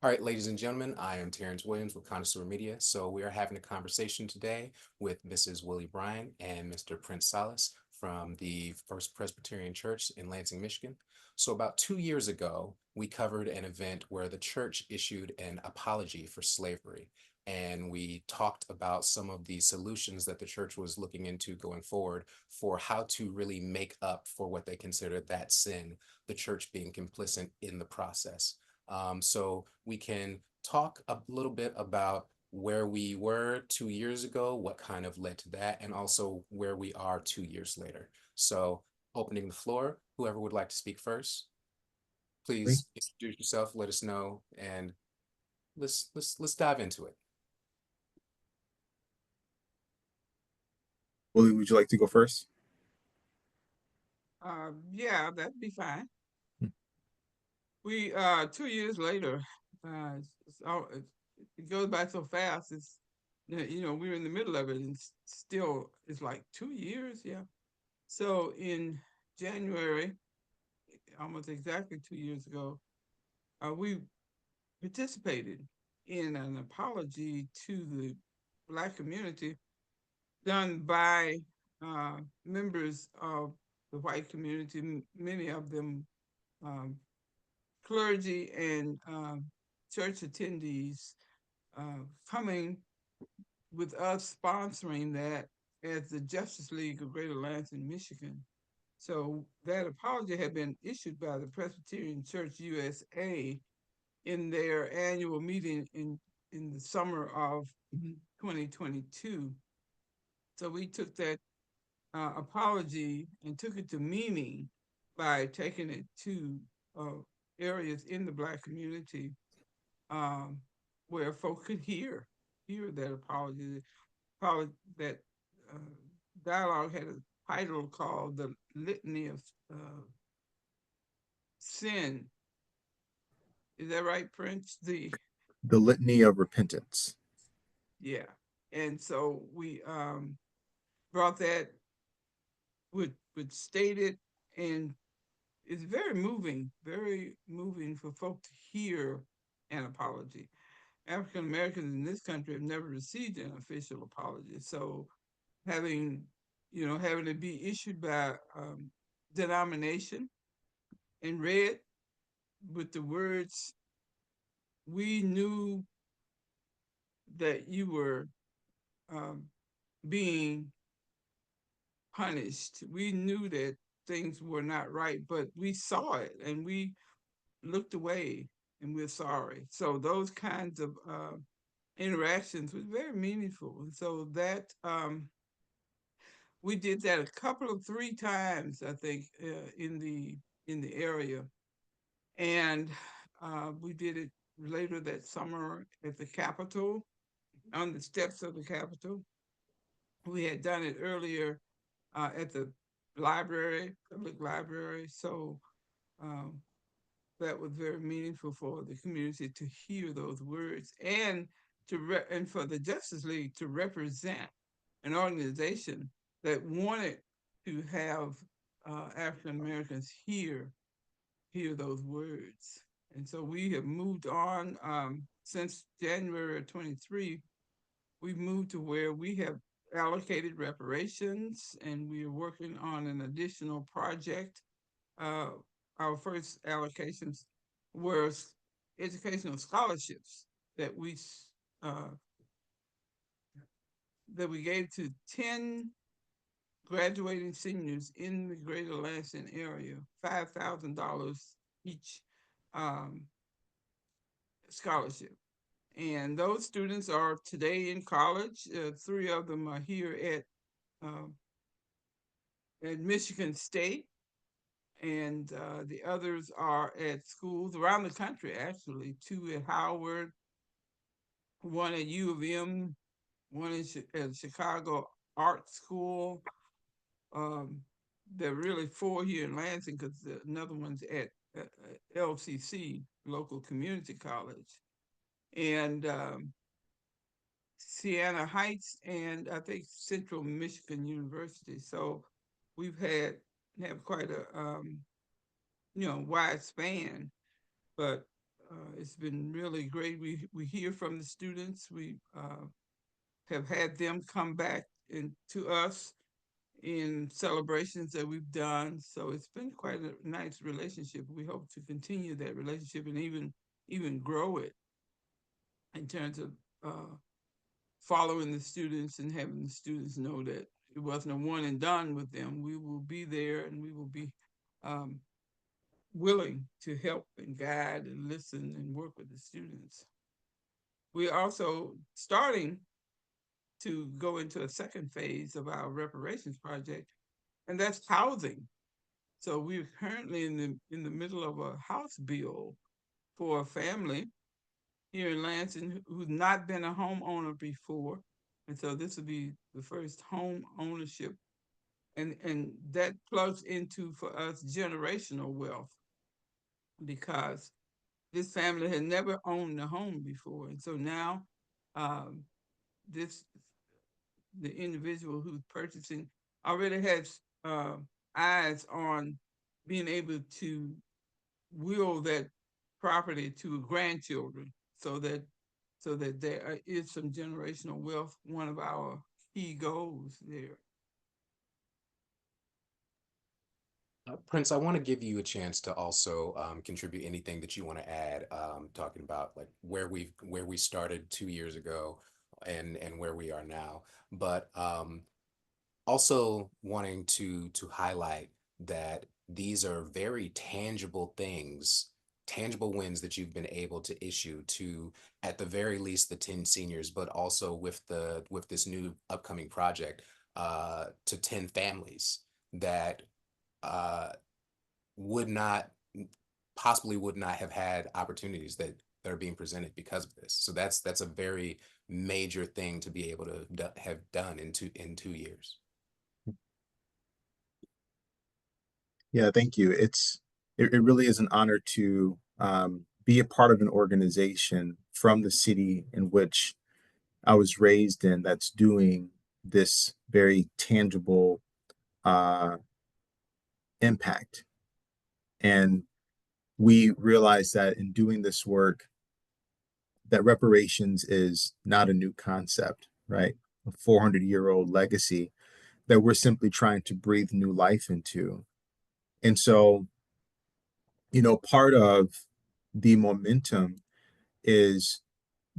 All right, ladies and gentlemen, I am Terrance Williams with Connoisseur Media. So we are having a conversation today with Mrs. Willie Bryan and Mr. Prince Solace from the First Presbyterian Church in Lansing, Michigan. So about 2 years ago, we covered an event where the church issued an apology for slavery. And we talked about some of the solutions that the church was looking into going forward for how to really make up for what they considered that sin, the church being complicit in the process. So we can talk a little bit about where we were 2 years ago, what kind of led to that, and also where we are 2 years later. So opening the floor, whoever would like to speak first, Willie, please introduce yourself, let us know, and let's dive into it. Willie, would you like to go first? Yeah, that'd be fine. Hmm. We 2 years later, it goes by so fast. We're in the middle of it, and still it's like 2 years. Yeah. So in January, almost exactly 2 years ago, we participated in an apology to the Black community done by members of the white community. Many of them um, clergy and church attendees coming with us sponsoring that as the Justice League of Greater Lansing, Michigan. So that apology had been issued by the Presbyterian Church USA in their annual meeting in the summer of 2022. So we took that apology and took it to meaning by taking it to uh, areas in the Black community um, where folk could hear that apology. Probably that uh, dialogue had a title called "The Litany of Sin." Is that right, Prince? The Litany of Repentance. Yeah, and so we brought that would state it, and it's very moving for folk to hear an apology. African Americans in this country have never received an official apology. So having, having it be issued by denomination and read with the words, we knew that you were um, being punished. We knew that things were not right, but we saw it and we looked away and we're sorry. So those kinds of interactions was very meaningful. And so that we did that a couple of three times, I think, in the area, and we did it later that summer at the Capitol, on the steps of the Capitol. We had done it earlier at the library, public library. So um, that was very meaningful for the community to hear those words and and for the Justice League to represent an organization that wanted to have African Americans hear those words. And so we have moved on since January of 23. We've moved to where we have allocated reparations, and we are working on an additional project. Uh, our first allocations were educational scholarships that uh, we gave to 10 graduating seniors in the greater Lansing area, $5,000 each um, scholarship. And those students are today in college. Three of them are here um, at Michigan State, and the others are at schools around the country, actually, two at Howard, one at U of M, one at Chicago Art School. Um, there are really four here in Lansing because another one's at LCC, local community college, and Siena Heights, and I think Central Michigan University. So we've have quite a wide span, but It's been really great. We hear from the students. We have had them come back to us in celebrations that we've done. So it's been quite a nice relationship. We hope to continue that relationship and even grow it in terms of following the students and having the students know that it wasn't a one and done with them. We will be there and we will be um, willing to help and guide and listen and work with the students. We're also starting to go into a second phase of our reparations project, and that's housing. So we're currently in the middle of a house bill for a family here in Lansing who's not been a homeowner before. And so this will be the first home ownership. And that plugs into for us generational wealth because this family had never owned a home before. And so now um, this the individual who's purchasing already has eyes on being able to will that property to grandchildren so that there is some generational wealth, one of our key goals there. Prince, I want to give you a chance to also contribute anything that you want to add, talking about like where we started 2 years ago and where we are now. But also wanting to highlight that these are very tangible things, tangible wins that you've been able to issue to, at the very least, the 10 seniors, but also with this new upcoming project, to 10 families that uh, would not possibly would not have had opportunities that are being presented because of this. So that's a very major thing to be able to have done in 2 years. Yeah, thank you. It really is an honor to be a part of an organization from the city in which I was raised in that's doing this very tangible uh, impact. And we realize that in doing this work, that reparations is not a new concept, right? A 400-year-old legacy that we're simply trying to breathe new life into. And so, part of the momentum is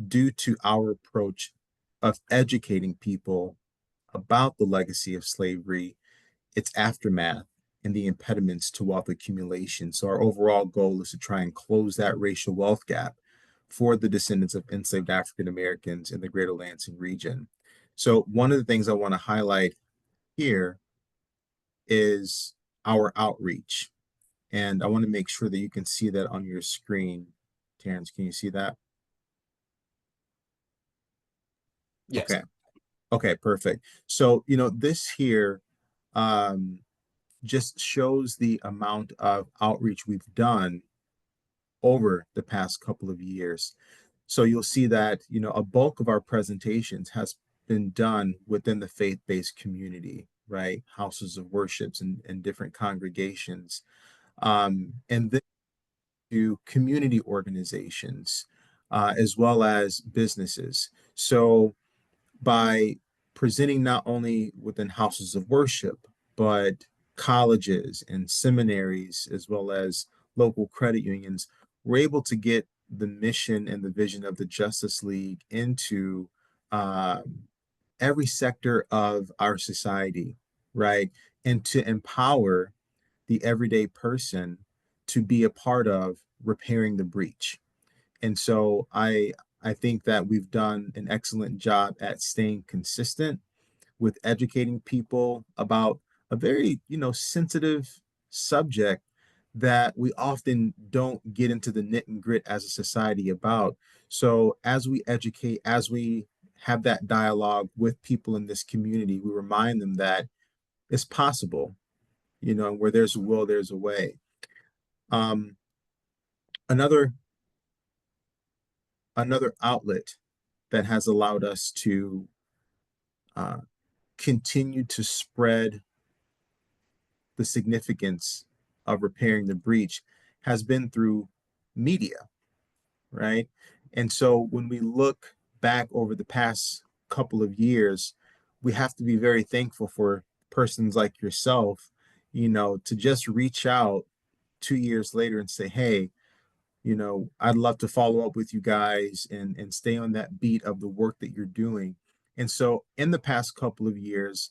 due to our approach of educating people about the legacy of slavery, its aftermath, and the impediments to wealth accumulation. So, our overall goal is to try and close that racial wealth gap for the descendants of enslaved African Americans in the greater Lansing region. So, one of the things I want to highlight here is our outreach. And I want to make sure that you can see that on your screen. Terrance, can you see that? Yes. Okay. Okay, perfect. So, this here um, just shows the amount of outreach we've done over the past couple of years. So you'll see that, a bulk of our presentations has been done within the faith-based community, right? Houses of worships and different congregations. And then to community organizations, as well as businesses. So by presenting not only within houses of worship, but colleges and seminaries, as well as local credit unions, we're able to get the mission and the vision of the Justice League into every sector of our society, right? And to empower the everyday person to be a part of repairing the breach. And so I think that we've done an excellent job at staying consistent with educating people about a very, sensitive subject that we often don't get into the knit and grit as a society about. So as we educate, as we have that dialogue with people in this community, we remind them that it's possible, where there's a will, there's a way. Um, another another outlet that has allowed us to uh, continue to spread the significance of repairing the breach has been through media. right? And so when we look back over the past couple of years, we have to be very thankful for persons like yourself, to just reach out 2 years later and say, hey, I'd love to follow up with you guys and stay on that beat of the work that you're doing. And so in the past couple of years,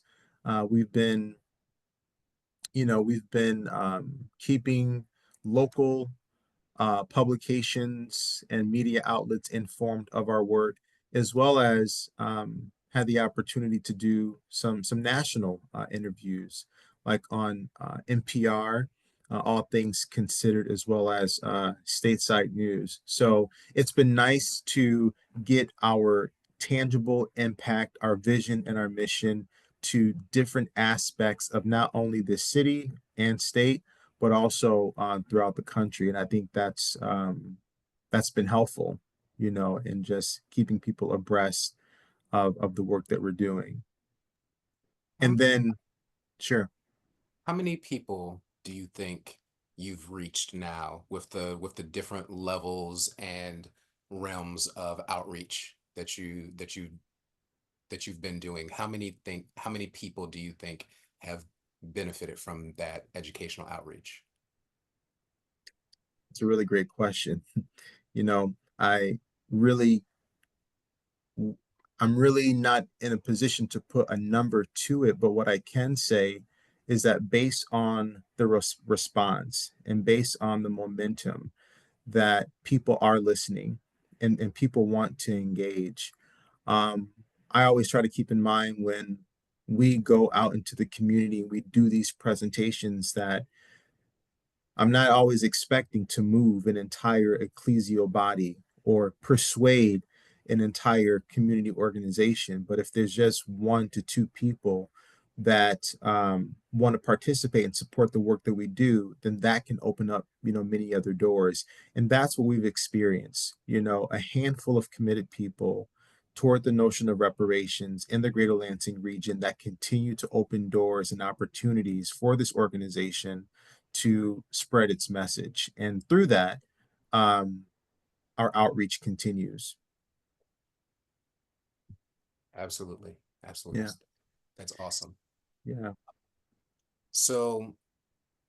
we've been, keeping local publications and media outlets informed of our work, as well as had the opportunity to do some national interviews, like on NPR, All Things Considered, as well as stateside news. So it's been nice to get our tangible impact, our vision, and our mission to different aspects of not only the city and state, but also throughout the country. And I think that's been helpful, in just keeping people abreast of the work that we're doing. How And m- then, sure. how many people do you think you've reached now with the different levels and realms of outreach that you've been doing? How many people do you think have benefited from that educational outreach? It's a really great question. I really, I'm really not in a position to put a number to it, but what I can say is that based on the response and based on the momentum, that people are listening and people want to engage. Um, I always try to keep in mind when we go out into the community, we do these presentations, that I'm not always expecting to move an entire ecclesial body or persuade an entire community organization. But if there's just 1 to 2 people that want to participate and support the work that we do, then that can open up, many other doors. And that's what we've experienced, a handful of committed people toward the notion of reparations in the greater Lansing region that continue to open doors and opportunities for this organization to spread its message. And through that, um, our outreach continues. Absolutely. Absolutely. Yeah, That's awesome. yeah. So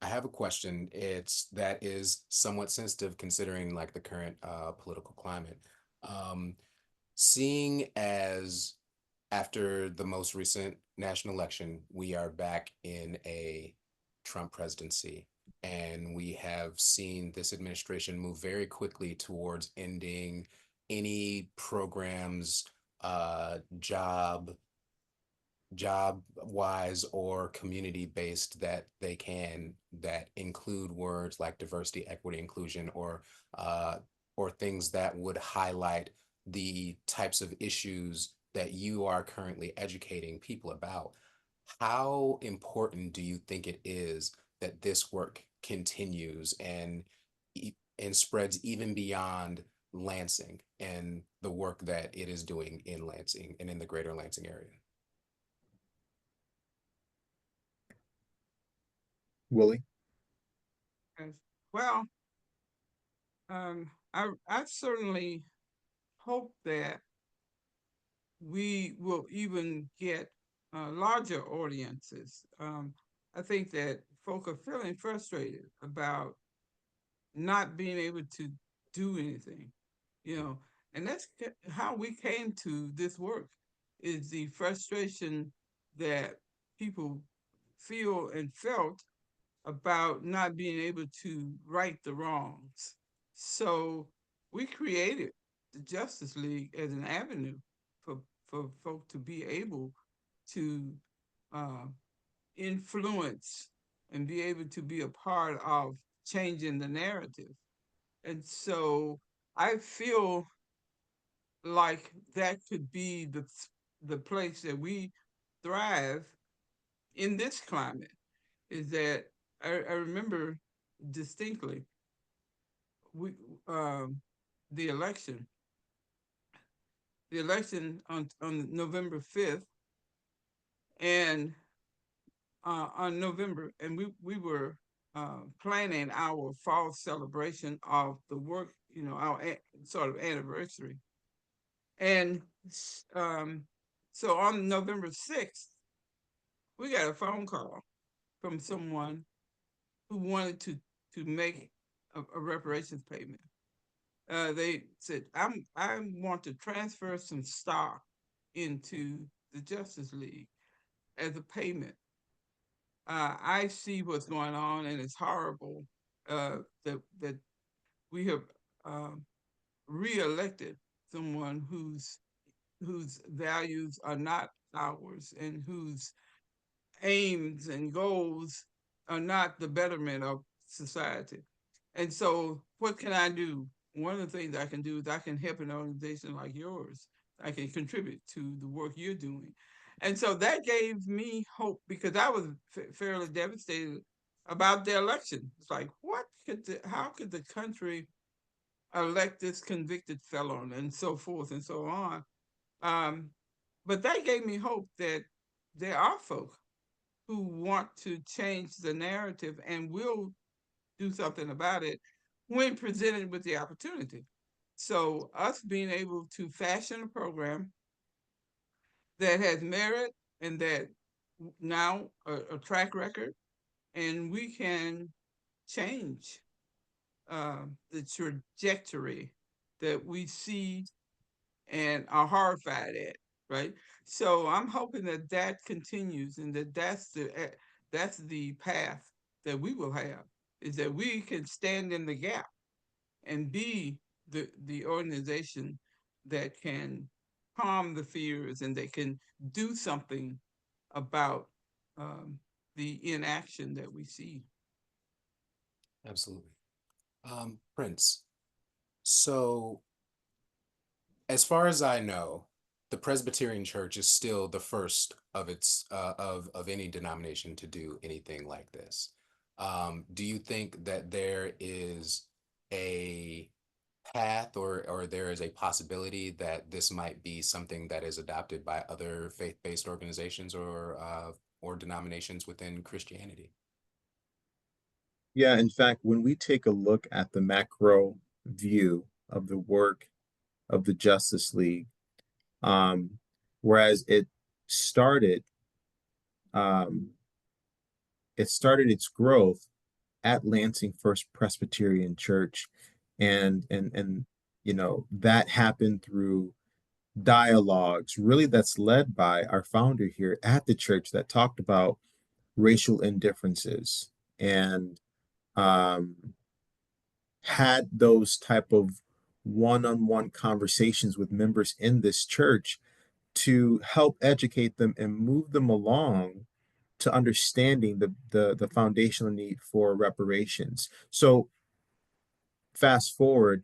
I have a question. It's that is somewhat sensitive considering like the current political climate. Um, Seeing as after the most recent national election, we are back in a Trump presidency, and we have seen this administration move very quickly towards ending any programs, job wise or community based that they can that include words like diversity, equity, inclusion, uh, or things that would highlight the types of issues that you are currently educating people about. How important do you think it is that this work continues and spreads even beyond Lansing and the work that it is doing in Lansing and in the greater Lansing area? Willie? Yes. Well, I certainly hope that we will even get larger audiences. I think that folk are feeling frustrated about not being able to do anything, you know, and that's how we came to this work, is the frustration that people feel and felt about not being able to right the wrongs. So we created the Justice League as an avenue for, for folk to be able to uh, influence and be able to be a part of changing the narrative. And so I feel like that could be the place that we thrive in this climate. Is that I remember distinctly we the election the election on November 5th, and on November, and we were planning our fall celebration of the work, our sort of anniversary. And so on November 6th, we got a phone call from someone who wanted to make a reparations payment. They said, I want to transfer some stock into the Justice League as a payment. I see what's going on, and it's horrible that we have reelected someone whose values are not ours, and whose aims and goals are not the betterment of society. And so, what can I do? One of the things I can do is I can help an organization like yours. I can contribute to the work you're doing. And so that gave me hope, because I was fairly devastated about the election. It's like, how could the country elect this convicted felon, and so forth and so on? Um, but that gave me hope that there are folk who want to change the narrative and will do something about it when presented with the opportunity. So, us being able to fashion a program that has merit, and that now a track record, and we can change the trajectory that we see and are horrified at, right? So I'm hoping that that continues, and that's the path that we will have, is that we can stand in the gap and be the organization that can calm the fears, and that can do something about the inaction that we see. Absolutely. Prince, so as far as I know, the Presbyterian Church is still the first of its of any denomination to do anything like this. Do you think that there is a path, or there is a possibility that this might be something that is adopted by other faith-based organizations or denominations within Christianity? Yeah, in fact, when we take a look at the macro view of the work of the Justice League, um, whereas started, um, it started its growth at Lansing First Presbyterian Church, and that happened through dialogues, really, that's led by our founder here at the church, that talked about racial indifferences, and um, had those type of one-on-one conversations with members in this church to help educate them and move them along to understanding the foundational need for reparations. So fast forward,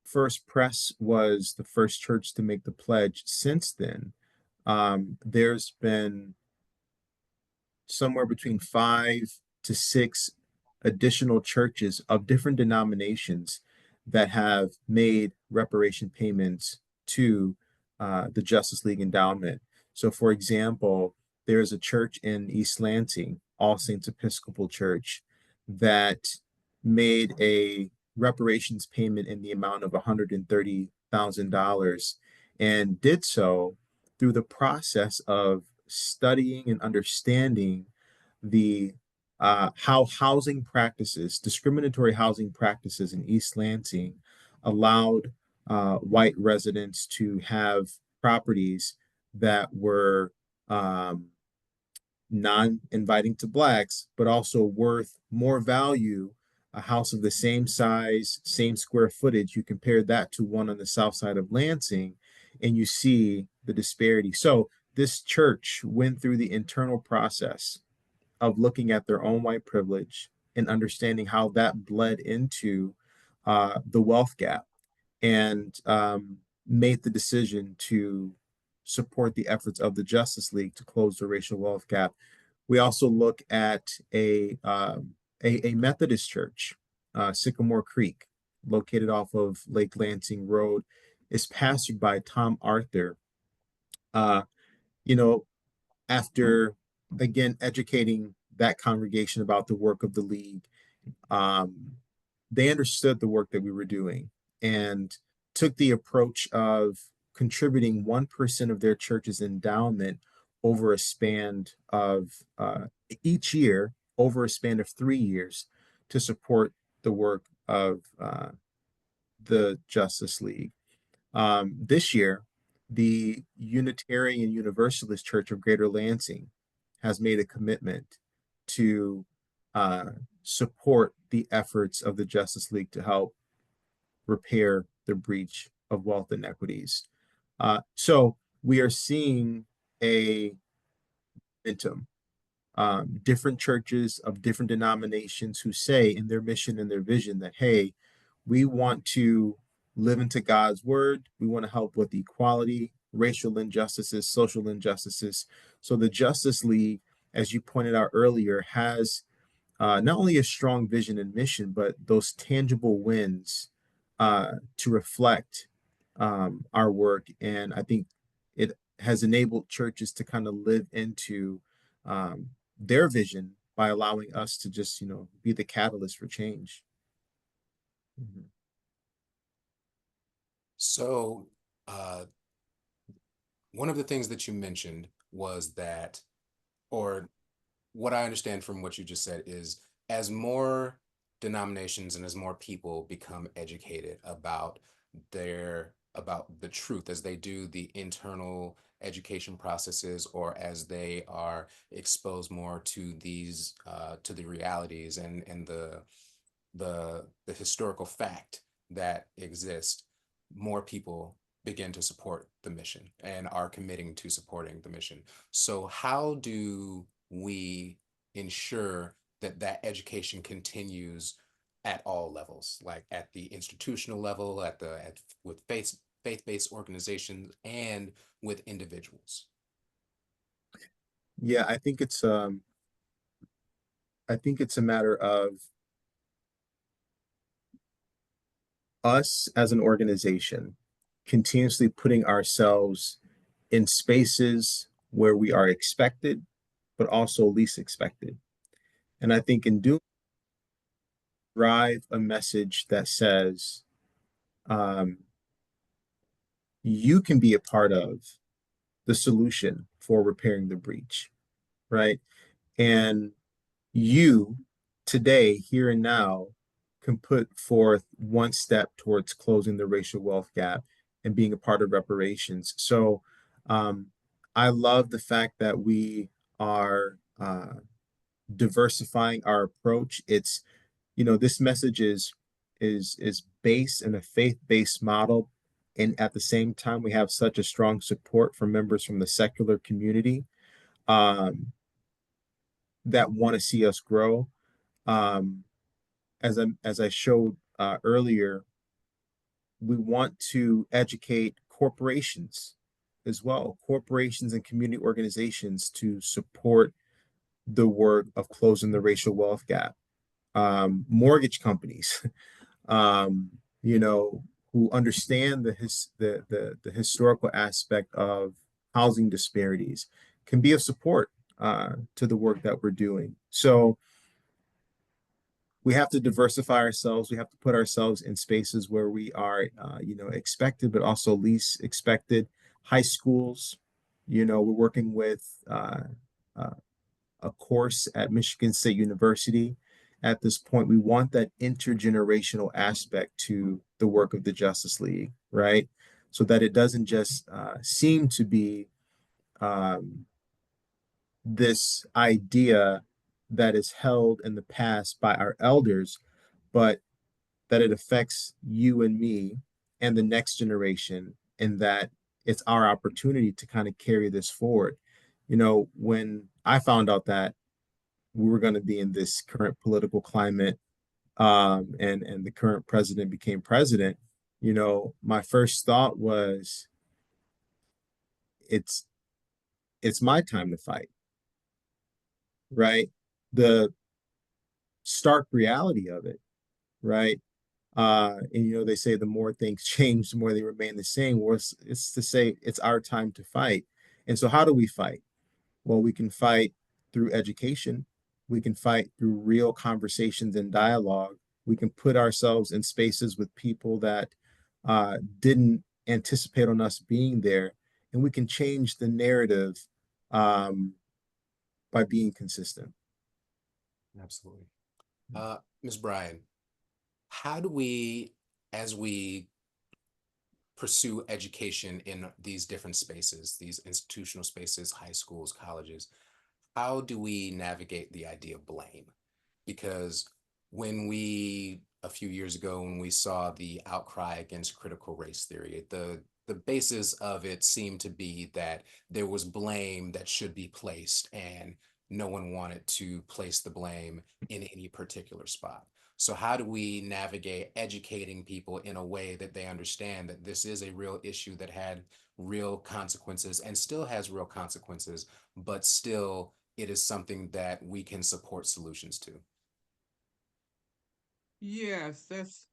First Press was the first church to make the pledge. Since then, there's been somewhere between 5 to 6 additional churches of different denominations that have made reparation payments to the Justice League Endowment. So, for example, there's a church in East Lansing, All Saints Episcopal Church, that made a reparations payment in the amount of $130,000, and did so through the process of studying and understanding the how housing practices, discriminatory housing practices in East Lansing, allowed white residents to have properties that were non-inviting to blacks, but also worth more value. A house of the same size, same square footage, you compare that to one on the south side of Lansing, and you see the disparity. So this church went through the internal process of looking at their own white privilege and understanding how that bled into the wealth gap, and made the decision to support the efforts of the Justice League to close the racial wealth gap. We also look at a Methodist church, Sycamore Creek, located off of Lake Lansing Road, is pastored by Tom Arthur. Uh, you know, After again educating that congregation about the work of the league. Um, they understood the work that we were doing and took the approach of contributing 1% of their church's endowment over a span of each year, over a span of 3 years, to support the work of the Justice League. This year, the Unitarian Universalist Church of Greater Lansing has made a commitment to uh, support the efforts of the Justice League to help repair the breach of wealth inequities. So we are seeing a momentum. Different churches of different denominations who say in their mission and their vision that, hey, we want to live into God's word. We want to help with equality, racial injustices, social injustices. So the Justice League, as you pointed out earlier, has not only a strong vision and mission, but those tangible wins to reflect our work. And I think it has enabled churches to kind of live into their vision by allowing us to just, be the catalyst for change. Mhm. So, one of the things that you mentioned was that, or what I understand from what you just said is, as more denominations and as more people become educated about the truth, as they do the internal education processes, or as they are exposed more to these to the realities and the historical fact that exists, more people begin to support the mission and are committing to supporting the mission. So how do we ensure that that education continues at all levels, like at the institutional level, with faith-based organizations, and with individuals? Yeah, I think it's a matter of us as an organization continuously putting ourselves in spaces where we are expected, but also least expected. And I think in doing drive a message that says um, you can be a part of the solution for repairing the breach, right? And you today, here and now, can put forth one step towards closing the racial wealth gap and being a part of reparations. So um, I love the fact that we are diversifying our approach. It's, this message is based in a faith-based model. And at the same time, we have such a strong support from members from the secular community um, that want to see us grow. Um, as I showed earlier, we want to educate corporations as well, corporations and community organizations to support the work of closing the racial wealth gap. Mortgage companies, um, you know, who understand the historical aspect of housing disparities, can be of support to the work that we're doing. So we have to diversify ourselves. We have to put ourselves in spaces where we are, expected, but also least expected. High schools, we're working with uh, a course at Michigan State University. At this point, we want that intergenerational aspect to the work of the Justice League, right? So that it doesn't just seem to be um, this idea that is held in the past by our elders, but that it affects you and me and the next generation, and that it's our opportunity to kind of carry this forward. When I found out that we were going to be in this current political climate, and the current president became president, my first thought was it's it's my time to fight, right? The stark reality of it, right? And they say the more things change, the more they remain the same. Well, it's to say it's our time to fight. And so how do we fight? Well, we can fight through education. We can fight through real conversations and dialogue. We can put ourselves in spaces with people that didn't anticipate on us being there, and we can change the narrative by being consistent. Absolutely. Ms. Bryan, how do we, as we pursue education in these different spaces, these institutional spaces, high schools, colleges, how do we navigate the idea of blame? Because a few years ago, when we saw the outcry against critical race theory, the basis of it seemed to be that there was blame that should be placed, and no one wanted to place the blame in any particular spot. So how do we navigate educating people in a way that they understand that this is a real issue that had real consequences and still has real consequences, but still it is something that we can support solutions to? Yes, that's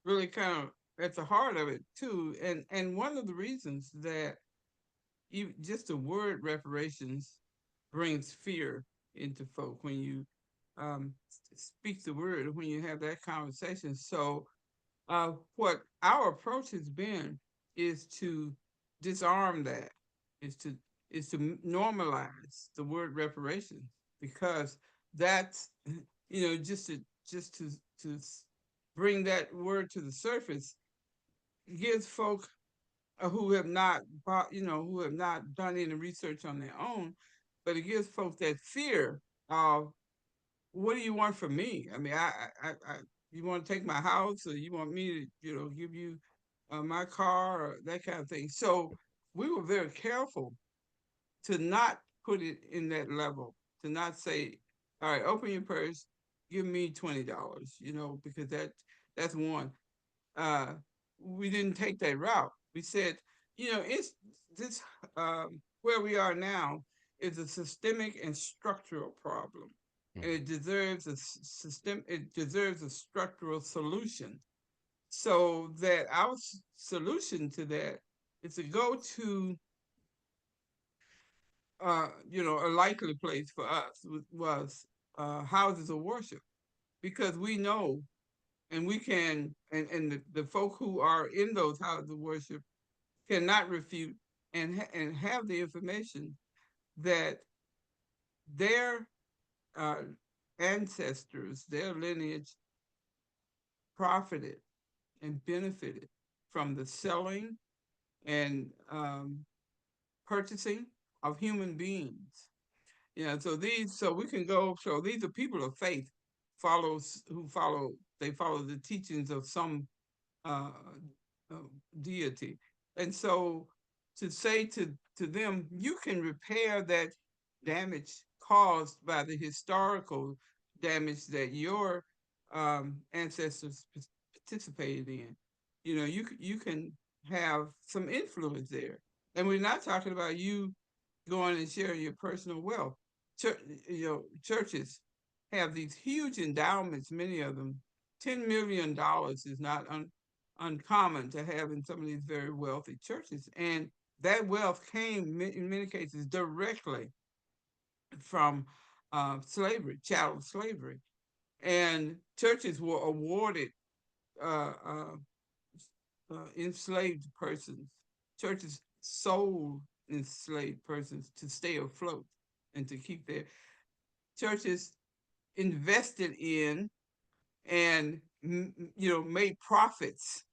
really kind of at the heart of it too. And one of the reasons that just the word reparations brings fear into folk when you speak the word, when you have that conversation. So what our approach has been is to disarm that, is to normalize the word reparations, because that's just to bring that word to the surface gives folk who have not who have not done any research on their own, but it gives folks that fear of, what do you want from me? I mean, I you want to take my house, or you want me to, give you my car, or that kind of thing. So we were very careful to not put it in that level, to not say, all right, open your purse, give me $20, because that's one. Uh, we didn't take that route. We said, it's this where we are now is a systemic and structural problem, and it deserves a system. It deserves a structural solution. So that our solution to that is to go to, a likely place for us was houses of worship, because we know, and we can, and the folk who are in those houses of worship cannot refute and have the information that their uh, ancestors, their lineage, profited and benefited from the selling and purchasing of human beings. So we can go. So these are people of faith, they follow the teachings of some uh, uh, deity. And so to say to them, you can repair that damage caused by the historical damage that your ancestors participated in. You can have some influence there. And we're not talking about you going and sharing your personal wealth. Church, churches have these huge endowments, many of them. $10 million is not uncommon to have in some of these very wealthy churches. And that wealth came, in many cases, directly from slavery, chattel slavery. And churches were awarded uh, uh, enslaved persons. Churches sold enslaved persons to stay afloat and to keep their churches invested in and made profits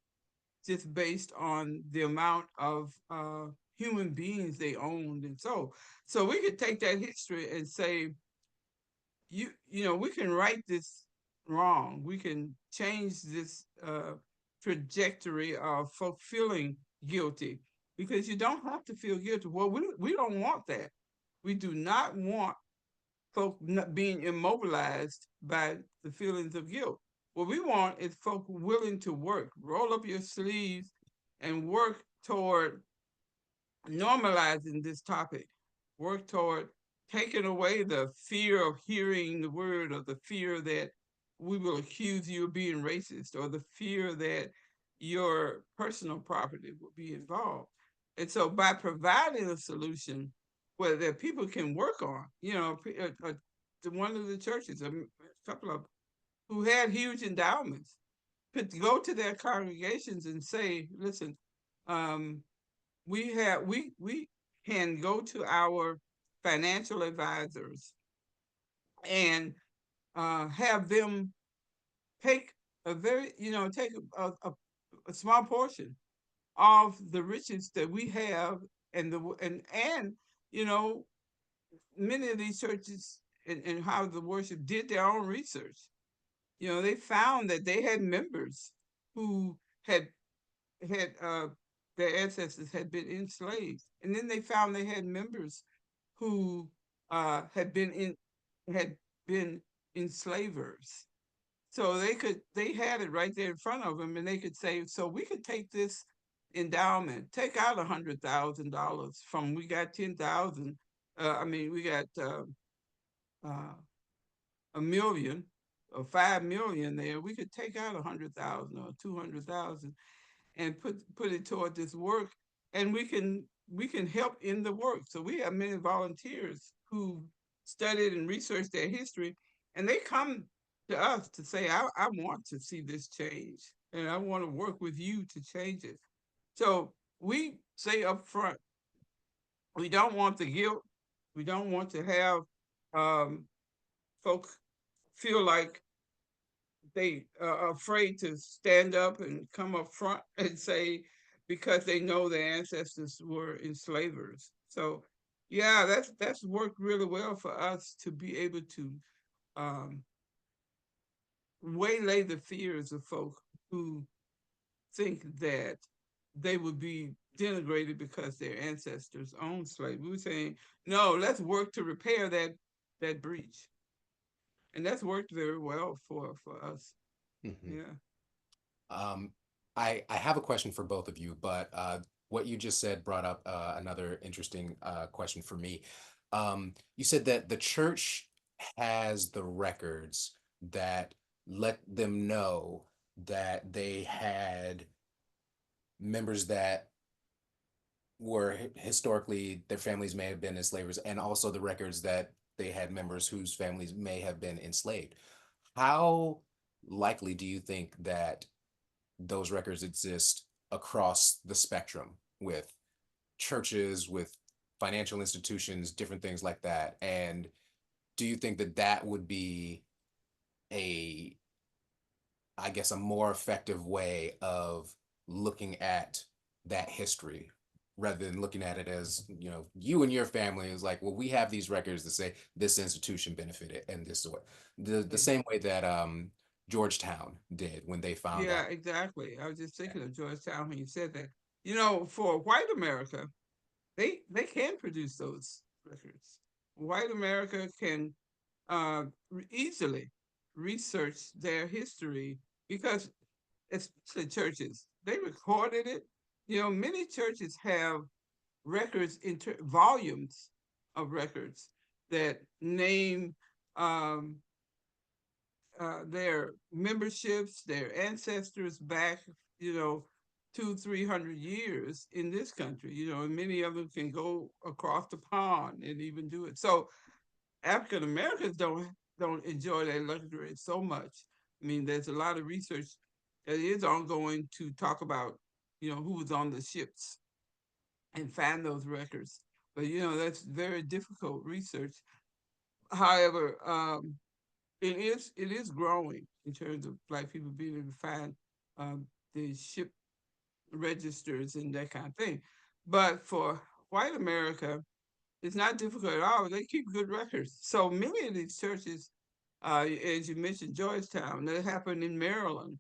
just based on the amount of human beings they owned. And so we could take that history and say, we can right this wrong. We can change this trajectory of folk feeling guilty, because you don't have to feel guilty. Well, we don't want that. We do not want folk not being immobilized by the feelings of guilt. What we want is folk willing to work, roll up your sleeves, and work toward normalizing this topic, work toward taking away the fear of hearing the word, or the fear that we will accuse you of being racist, or the fear that your personal property will be involved. And so by providing a solution where that people can work on, one of the churches, a couple of who had huge endowments, could go to their congregations and say, "Listen, um, we can go to our financial advisors and have them take a very, take a small portion of the riches that we have, and you know many of these churches and how the worship did their own research. They found that they had members who had had their ancestors had been enslaved, and then they found they had members who had been enslavers. So they had it right there in front of them, and they could say, so we could take this endowment, take out $100,000 from, we got 10,000. I mean, we got uh, a million or 5 million there. We could take out 100,000 or 200,000 and put it toward this work, and we can help in the work. So we have many volunteers who studied and researched their history, and they come to us to say, I want to see this change, and I want to work with you to change it. So we say up front, we don't want the guilt. We don't want to have um, folks feel like they are afraid to stand up and come up front and say, because they know their ancestors were enslavers. So yeah, that's worked really well for us to be able to um, waylay the fears of folk who think that they would be denigrated because their ancestors owned slaves. We were saying, no, let's work to repair that breach, and that's worked very well for us. Mhm. Yeah. Um, I have a question for both of you, but what you just said brought up another interesting question for me. You said that the church has the records that let them know that they had members that were historically, their families may have been enslavers, and also the records that they had members whose families may have been enslaved. How likely do you think that those records exist across the spectrum with churches, with financial institutions, different things like that? And do you think that that would be a, I guess, a more effective way of looking at that history rather than looking at it as, you and your family is like, well, we have these records that say this institution benefited and this sort. The same way that Georgetown did when they found Yeah, out. exactly. I was just thinking of Georgetown when you said that. For white America, they can produce those records. White America can easily research their history because it's the churches. They recorded it. Many churches have records, volumes of records that name um, their memberships, their ancestors back, you know, 200-300 years in this country, and many of them can go across the pond and even do it. So African Americans don't enjoy that luxury so much. I mean, there's a lot of research that is ongoing to talk about, who was on the ships and find those records. But that's very difficult research. However, it is growing in terms of Black people being able to find the ship registers and that kind of thing. But for white America, it's not difficult at all. They keep good records. So many of these churches, as you mentioned, Georgetown, that happened in Maryland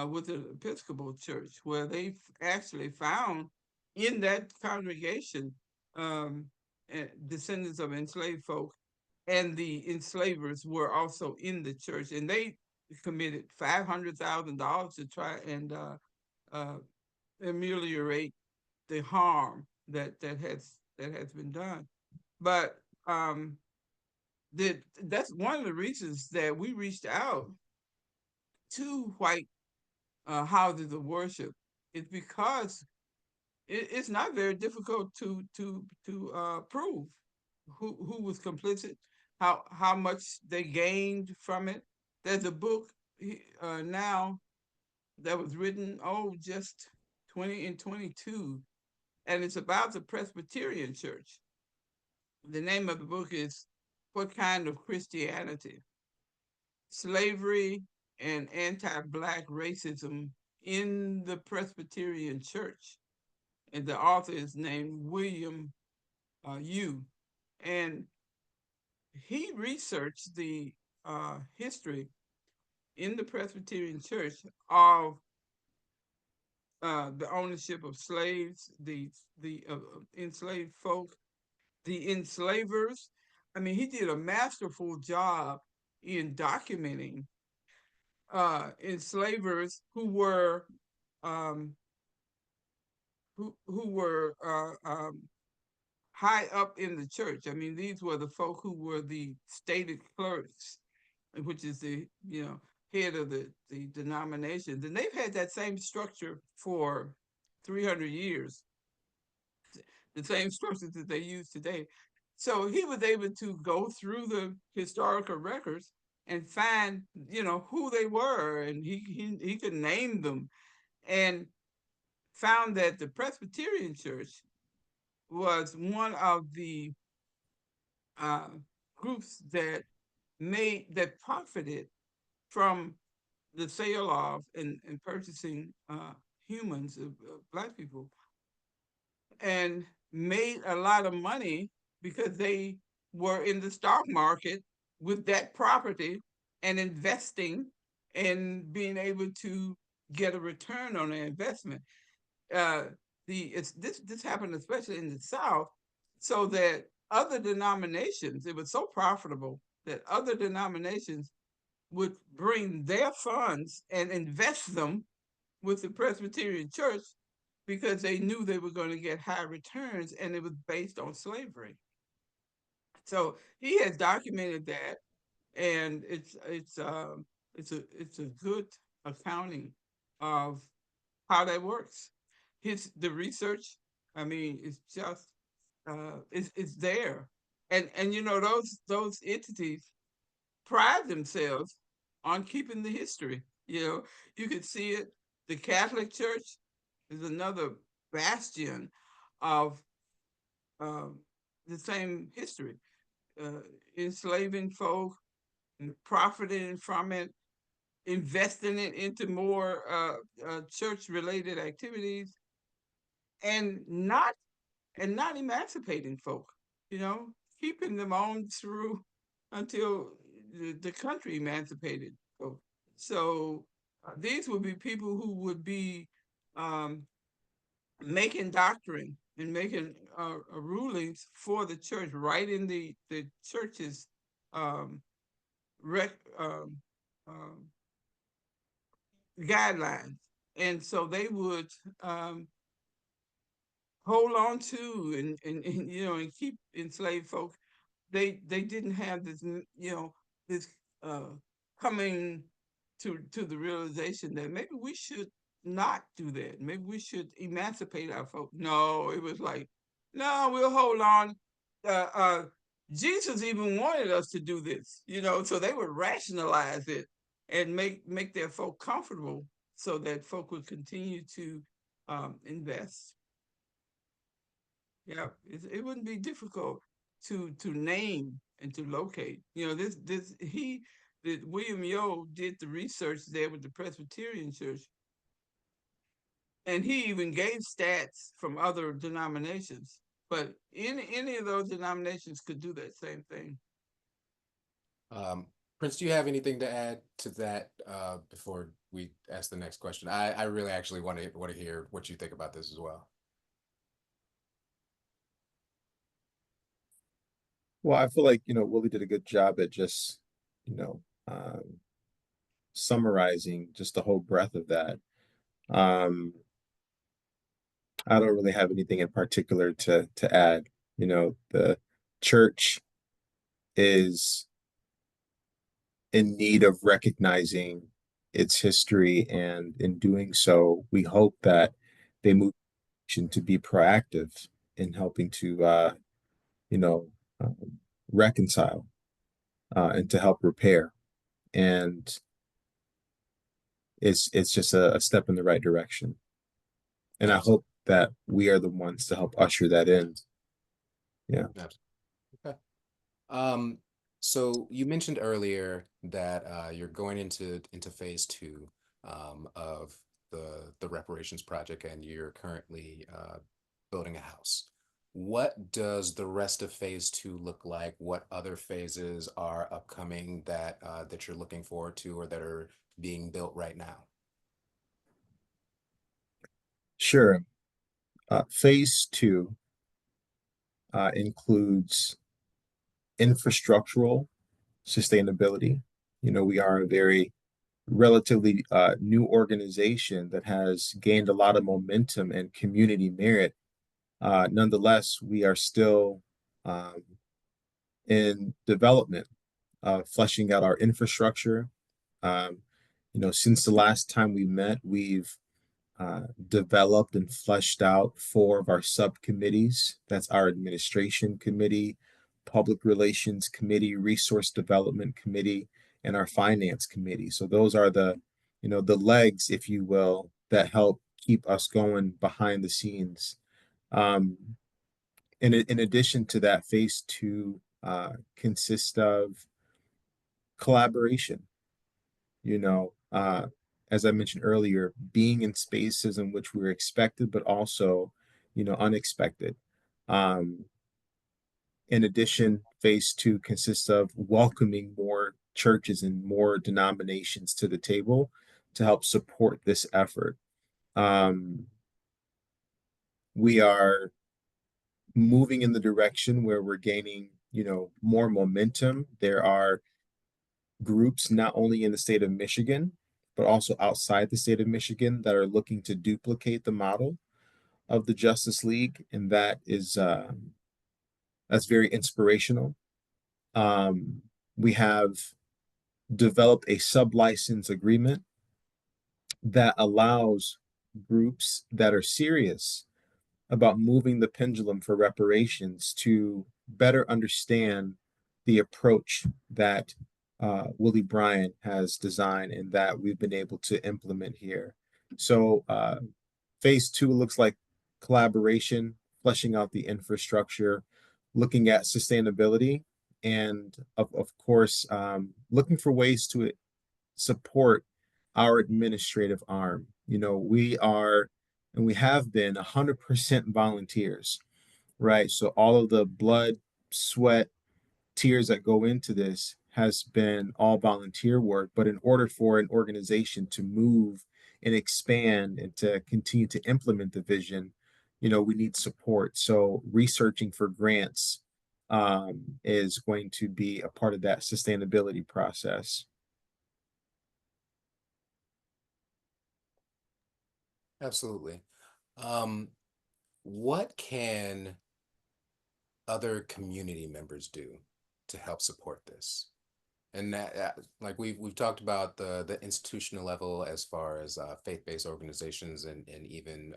with the Episcopal Church, where they actually found in that congregation um, descendants of enslaved folk, and the enslavers were also in the church, and they committed $500,000 to try and uh, ameliorate the harm that has been done. But that's one of the reasons that we reached out to white houses of worship. Is because it's not very difficult to prove who was complicit. how much they gained from it. There's a book now that was written, just 2022, and it's about the Presbyterian Church. The name of the book is What Kind of Christianity? Slavery and Anti-Black Racism in the Presbyterian Church. And the author is named William Yu. And he researched the history in the Presbyterian Church of the ownership of slaves, the enslaved folk, the enslavers. I mean, he did a masterful job in documenting enslavers who were um, high up in the church. I mean, these were the folk who were the stated clerks, which is the head of the denominations, and they've had that same structure for 300 years, the same structures that they use today. So he was able to go through the historical records and find, who they were, and he could name them, and found that the Presbyterian Church was one of the uh, groups that profited from the sale of and purchasing humans, Black people, and made a lot of money because they were in the stock market with that property and investing and being able to get a return on their investment. This happened especially in the South, so that other denominations, it was so profitable that other denominations would bring their funds and invest them with the Presbyterian Church because they knew they were going to get high returns, and it was based on slavery. So he has documented that, and it's a good accounting of how that works. The research, I mean, it's just it's there, and those entities pride themselves on keeping the history. You could see it. The Catholic Church is another bastion of the same history, enslaving folk, and profiting from it, investing it into more church-related activities, and not emancipating folk. Keeping them on through until the country emancipated folk. So these would be people who would be making doctrine and making rulings for the church, right in the church's guidelines. And so they would hold on to and keep enslaved folk. They didn't have this this coming to the realization that maybe we should not do that. Maybe we should emancipate our folk. No, it was like, no, we'll hold on. Jesus even wanted us to do this, so they would rationalize it and make their folk comfortable so that folk would continue to invest. Yeah, it wouldn't be difficult to name and to locate. William Yo did the research there with the Presbyterian Church, and he even gave stats from other denominations. But any of those denominations could do that same thing. Prince, do you have anything to add to that before we ask the next question? I really actually want to hear what you think about this as well. Well, I feel like, Willie did a good job at just, summarizing just the whole breadth of that. I don't really have anything in particular to add. The church is in need of recognizing its history, and in doing so, we hope that they move to be proactive in helping to reconcile and to help repair. And it's just a step in the right direction. And I hope that we are the ones to help usher that in. Yeah. Absolutely. Okay. Um, so you mentioned earlier that you're going into phase two of the reparations project, and you're currently building a house. What does the rest of phase two look like? What other phases are upcoming that you're looking forward to or that are being built right now? Sure. Phase two includes infrastructural sustainability. You know, we are a very relatively new organization that has gained a lot of momentum and community merit. Nonetheless, we are still um, in development, fleshing out our infrastructure. Um, you know, since the last time we met, we've developed and fleshed out four of our subcommittees. That's our administration committee, public relations committee, resource development committee, and our finance committee. So those are the, you know, the legs, if you will, that help keep us going behind the scenes. Um, in addition to that, phase two consists of collaboration. You know, as I mentioned earlier, being in spaces in which we're expected, but also, you know, unexpected. Um, in addition, phase two consists of welcoming more churches and more denominations to the table to help support this effort. Um, we are moving in the direction where we're gaining, you know, more momentum. There are groups not only in the state of Michigan, but also outside the state of Michigan that are looking to duplicate the model of the Justice League, and that's very inspirational. Um, we have developed a sublicense agreement that allows groups that are serious about moving the pendulum for reparations to better understand the approach that Willie Bryan has designed and that we've been able to implement here. So, phase two looks like collaboration, fleshing out the infrastructure, looking at sustainability, and of course, looking for ways to support our administrative arm. You know, we are and we have been 100% volunteers, right? So all of the blood, sweat, tears that go into this has been all volunteer work. But in order for an organization to move and expand and to continue to implement the vision, you know, we need support. So researching for grants is going to be a part of that sustainability process. Absolutely. Um, what can other community members do to help support this? And like we've talked about the institutional level as far as faith-based organizations and even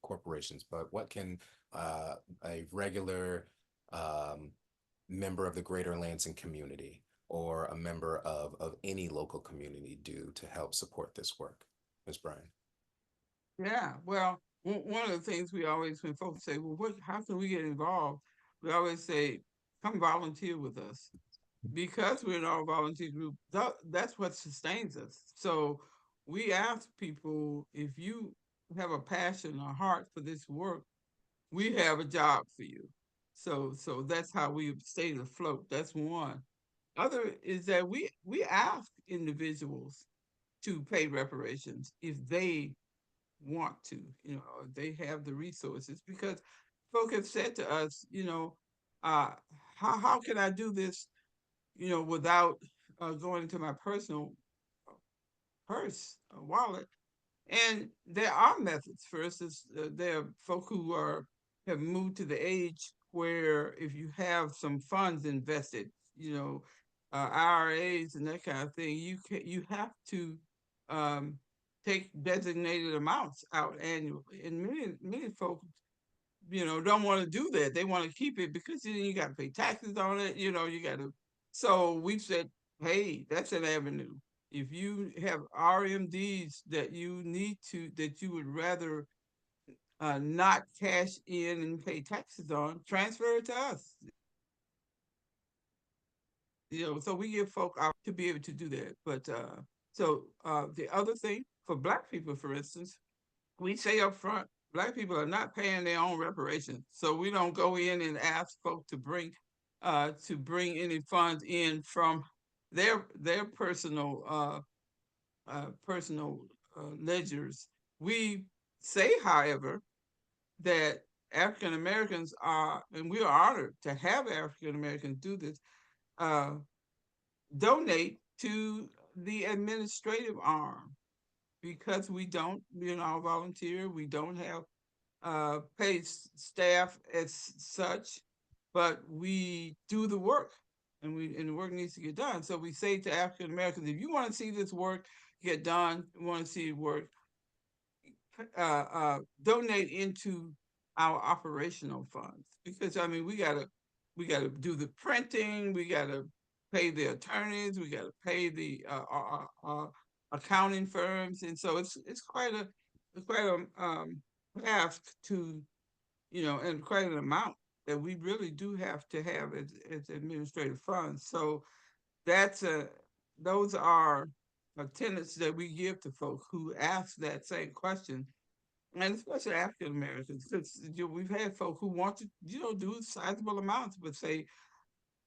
corporations, but what can a regular um, member of the greater Lansing community or a member of any local community do to help support this work, Ms. Bryan? Yeah, well, one of the things we always, when folks say, well, how can we get involved? We always say, come volunteer with us. Because we're an all volunteer group, that's what sustains us. So we ask people, if you have a passion or heart for this work, we have a job for you. So that's how we stay afloat. That's one. Other is that we ask individuals to pay reparations if they want to, if they have the resources, because folk have said to us, uh, how can I do this, without going into my personal purse, wallet. And there are methods. For instance, there are folk who have moved to the age where if you have some funds invested, IRAs and that kind of thing, you have to um, take designated amounts out annually. And many folks, don't want to do that. They want to keep it because then you got to pay taxes on it. You got to So we said, hey, that's an avenue. If you have RMDs that you would rather not cash in and pay taxes on, transfer it to us. So we give folk out to be able to do that. But the other thing for Black people, for instance, we say up front, Black people are not paying their own reparations. So we don't go in and ask folk to bring any funds in from their personal ledgers. We say, however, that African Americans are, and we are honored to have African Americans do this, uh, donate to the administrative arm because we don't, volunteer. We don't have paid staff as such, but we do the work, and the work needs to get done. So we say to African Americans, if you want to see this work get done, you want to see it work, donate into our operational funds, because I mean we gotta do the printing, we gotta pay the attorneys, we gotta pay the accounting firms, and so it's quite a task to, and quite an amount that we really do have to have as administrative funds. So that's a those are tenets that we give to folks who ask that same question, and especially African Americans, because we've had folk who want to, do sizable amounts, but say,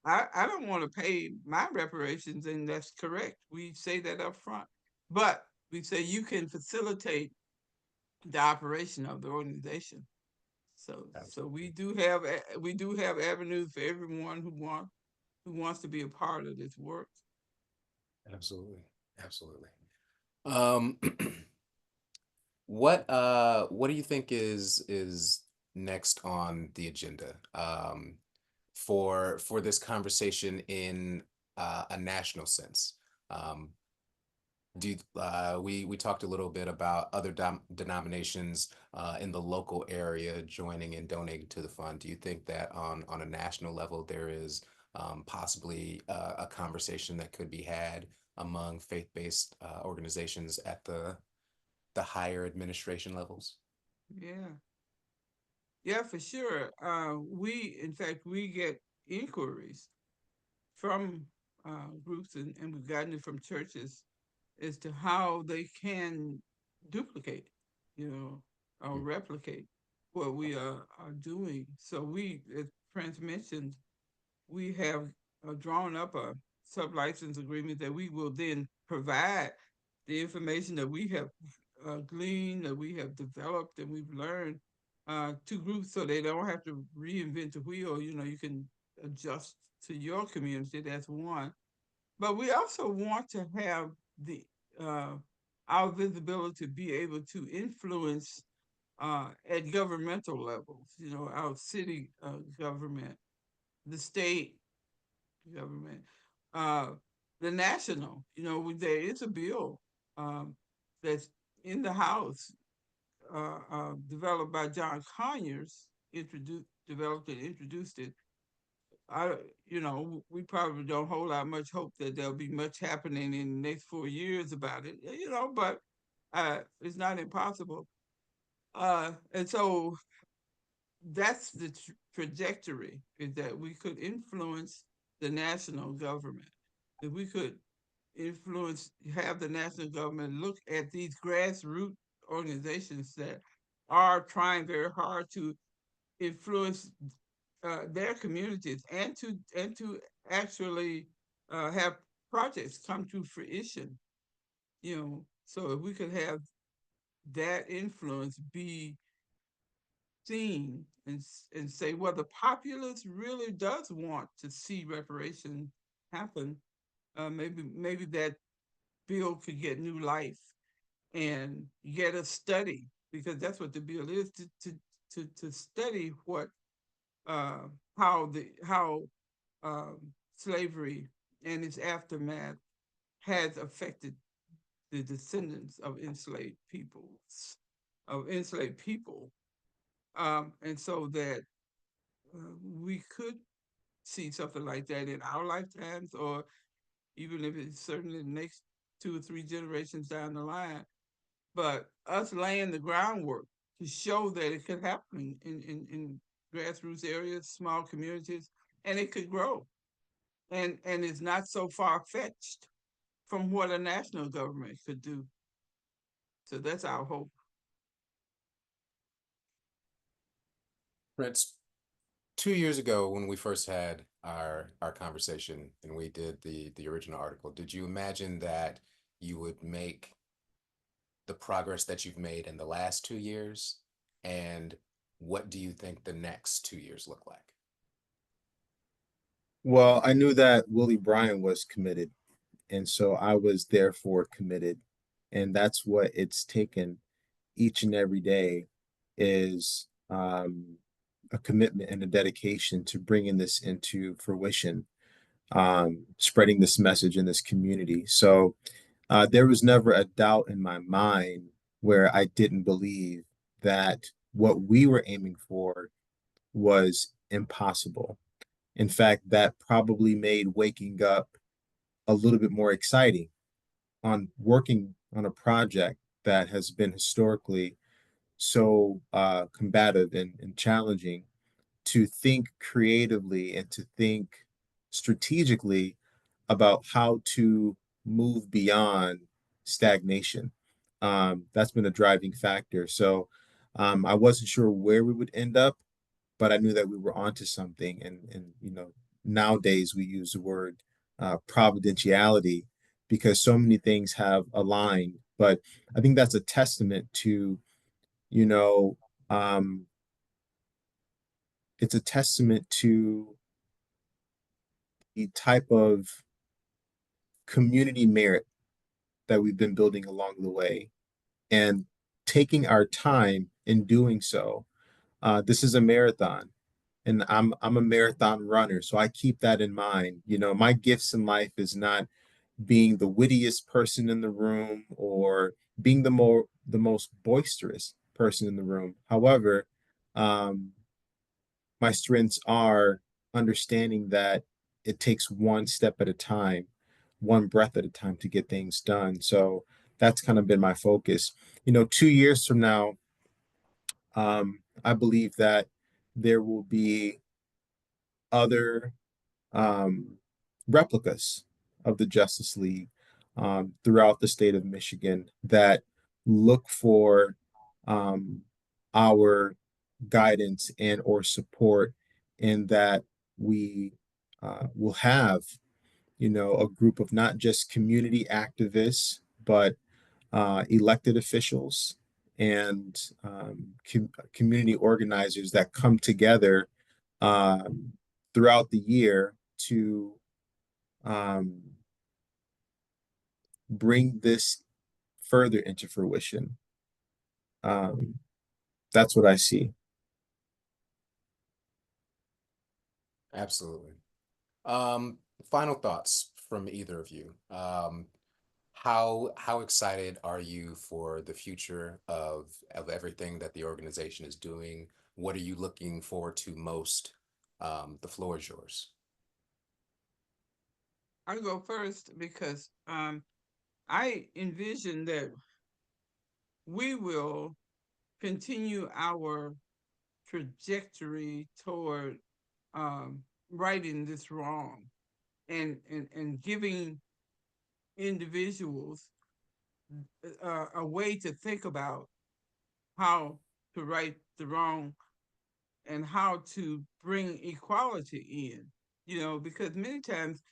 I don't want to pay my reparations, and that's correct. We say that up front, but we say you can facilitate the operation of the organization. So we do have avenues for everyone who wants to be a part of this work. Absolutely. Absolutely. Um, what do you think is next on the agenda for this conversation in a national sense? Um, we talked a little bit about other denominations in the local area joining and donating to the fund. Do you think that on a national level there is possibly a conversation that could be had among faith-based organizations at the higher administration levels? Yeah, yeah, for sure. In fact, we get inquiries from groups, and we've gotten it from churches as to how they can duplicate, or Mm. replicate what we are doing. So we, as Prince mentioned, we have drawn up a sub-license agreement that we will then provide the information that we have gleaned, that we have developed, and we've learned to groups, so they don't have to reinvent the wheel. You can adjust to your community. That's one. But we also want to have the uh, our visibility be able to influence at governmental levels. Our city government, the state government, uh, the national. There is a bill um, that's in the House, developed by John Conyers, developed and introduced it. We probably don't hold out much hope that there'll be much happening in the next 4 years about it, but it's not impossible. And so that's the trajectory, is that we could influence the national government. If we could have the national government look at these grassroots organizations that are trying very hard to influence their communities, and to actually have projects come to fruition. So if we could have that influence be seen, and say, well, the populace really does want to see reparation happen. Maybe that bill could get new life and get a study, because that's what the bill is, to study what uh, how slavery and its aftermath has affected the descendants of enslaved people, and so that we could see something like that in our lifetimes, or even if it's certainly the next 2 or 3 generations down the line. But us laying the groundwork to show that it could happen in grassroots areas, small communities, and it could grow. And it's not so far fetched from what a national government could do. So that's our hope. Prince, 2 years ago when we first had our conversation and we did the original article, did you imagine that you would make the progress that you've made in the last 2 years? And what do you think the next 2 years look like? Well, I knew that Willie Bryan was committed, and so I was therefore committed. And that's what it's taken each and every day is a commitment and a dedication to bringing this into fruition, spreading this message in this community. So there was never a doubt in my mind where I didn't believe that what we were aiming for was impossible. In fact, that probably made waking up a little bit more exciting on working on a project that has been historically so combative and challenging, to think creatively and to think strategically about how to move beyond stagnation. That's been a driving factor. So I wasn't sure where we would end up, but I knew that we were onto something. And nowadays we use the word providentiality because so many things have aligned. But I think that's a testament to, you know, um, it's a testament to the type of community merit that we've been building along the way and taking our time in doing so. This is a marathon, and I'm a marathon runner, so I keep that in mind. My gifts in life is not being the wittiest person in the room or being the most boisterous person in the room. However, um, my strengths are understanding that it takes one step at a time, one breath at a time to get things done. So that's kind of been my focus. 2 years from now, I believe that there will be other um, replicas of the Justice League throughout the state of Michigan that look for um, our guidance and or support in that we will have, a group of not just community activists, but elected officials and community organizers that come together um, throughout the year to um, bring this further into fruition. Um, that's what I see. Absolutely. Um, Final thoughts from either of you. How excited are you for the future of everything that the organization is doing? What are you looking forward to most? The floor is yours. I'll go first because I envision that we will continue our trajectory toward um, righting this wrong and giving individuals a way to think about how to right the wrong and how to bring equality in. Because many times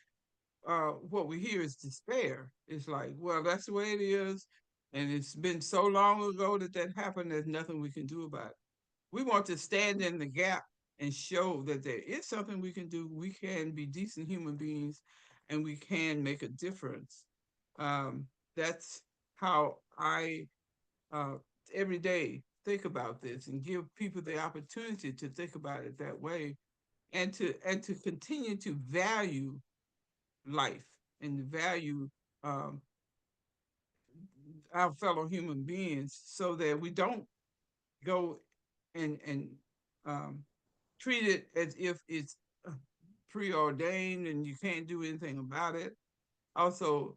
what we hear is despair. It's like, well, that's the way it is, and it's been so long ago that happened. There's nothing we can do about it. We want to stand in the gap and show that there is something we can do. We can be decent human beings, and we can make a difference. That's how I uh, every day think about this and give people the opportunity to think about it that way, and to continue to value life and value um, our fellow human beings, so that we don't go and treat it as if it's preordained and you can't do anything about it. Also,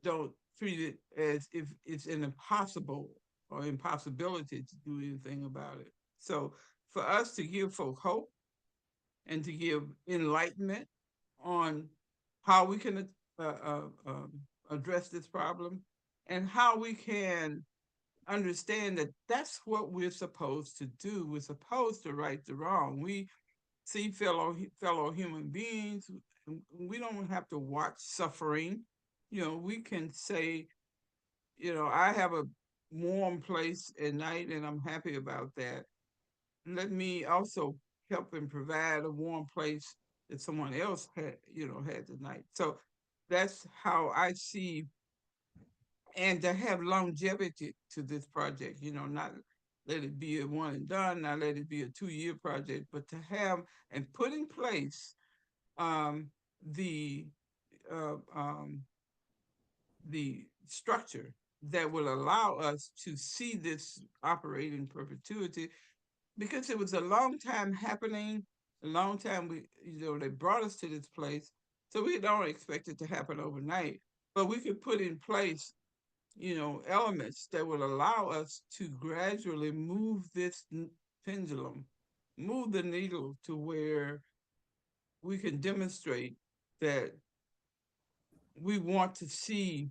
don't treat it as if it's an impossible or impossibility to do anything about it. So for us to give folk hope and to give enlightenment on how we can address this problem and how we can understand that that's what we're supposed to do. We're supposed to right the wrong. We see fellow human beings. We don't have to watch suffering. We can say, I have a warm place at night and I'm happy about that. Let me also help and provide a warm place that someone else had tonight. So that's how I see, and to have longevity to this project, not let it be a one and done, not let it be a 2-year project, but to have and put in place um, the uh, um, the structure that will allow us to see this operate in perpetuity, because it was a long time happening, a long time they brought us to this place, so we don't expect it to happen overnight, but we could put in place elements that will allow us to gradually move this pendulum, move the needle to where we can demonstrate that we want to see,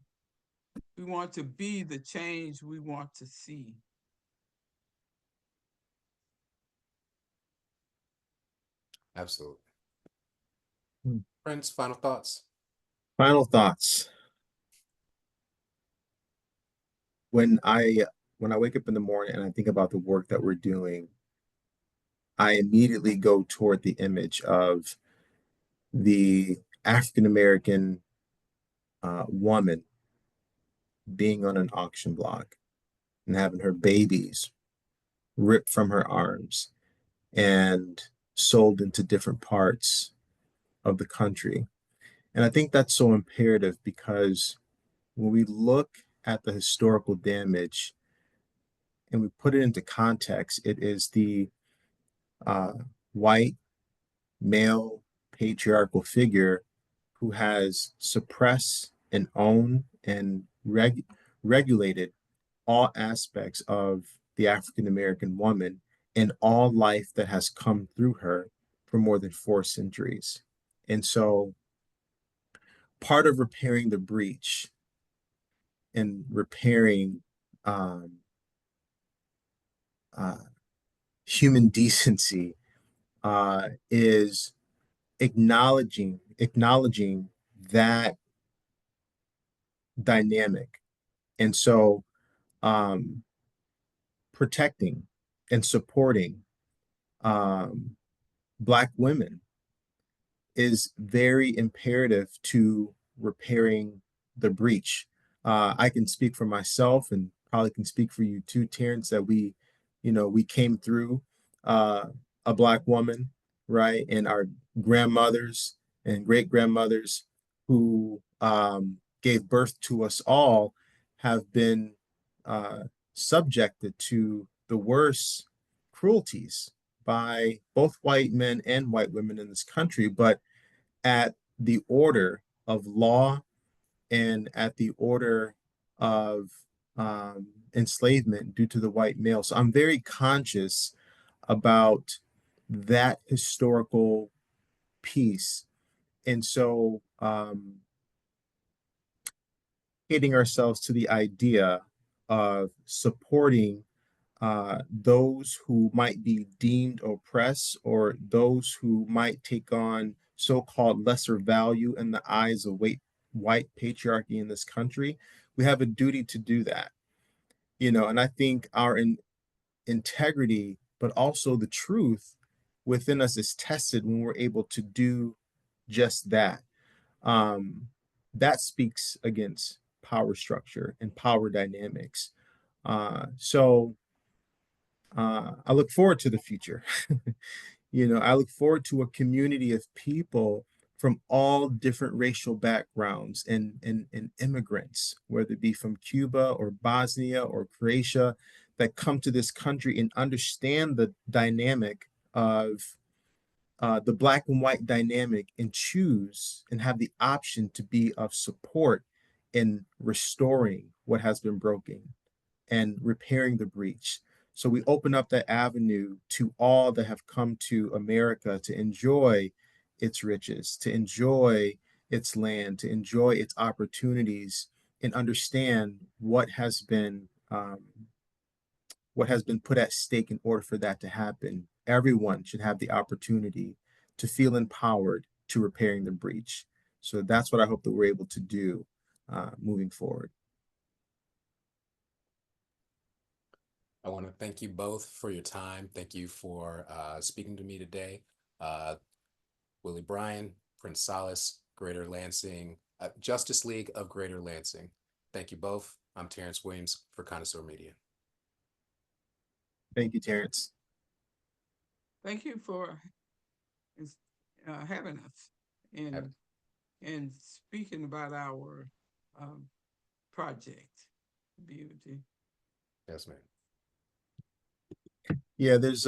we want to be the change we want to see. Absolutely. Hmm. Prince, final thoughts? Final thoughts. When I wake up in the morning and I think about the work that we're doing, I immediately go toward the image of the African American woman being on an auction block and having her babies ripped from her arms and sold into different parts of the country. And I think that's so imperative because when we look at the historical damage and we put it into context, it is the uh, white male patriarchal figure who has suppressed and owned and regulated all aspects of the African American woman and all life that has come through her for more than 4 centuries. And so part of repairing the breach and repairing um, uh, human decency is acknowledging that dynamic. And so um, protecting and supporting um, Black women is very imperative to repairing the breach. I can speak for myself and probably can speak for you too, Terrance, that we came through uh, a Black woman, right? And our grandmothers and great grandmothers who gave birth to us all have been uh, subjected to the worst cruelties by both white men and white women in this country. But at the order of law and at the order of enslavement due to the white male. So I'm very conscious about that historical piece. And so hitting ourselves to the idea of supporting those who might be deemed oppressed or those who might take on so-called lesser value in the eyes of white patriarchy in this country. We have a duty to do that, and I think our integrity, but also the truth within us is tested when we're able to do just that. Um, that speaks against power structure and power dynamics. So I look forward to the future. I look forward to a community of people from all different racial backgrounds and immigrants, whether it be from Cuba or Bosnia or Croatia, that come to this country and understand the dynamic of the black and white dynamic and choose and have the option to be of support in restoring what has been broken and repairing the breach. So we open up that avenue to all that have come to America to enjoy its riches, to enjoy its land, to enjoy its opportunities, and understand what has been put at stake in order for that to happen. Everyone should have the opportunity to feel empowered to repairing the breach. So that's what I hope that we're able to do moving forward. I want to thank you both for your time. Thank you for speaking to me today. Willie Bryan, Prince Solace, Greater Lansing, Justice League of Greater Lansing. Thank you both. I'm Terrance Williams for Connoisseur Media. Thank you, Terrance. Thank you for having us and speaking about our project, Beauty. Yes, ma'am. Yeah, there's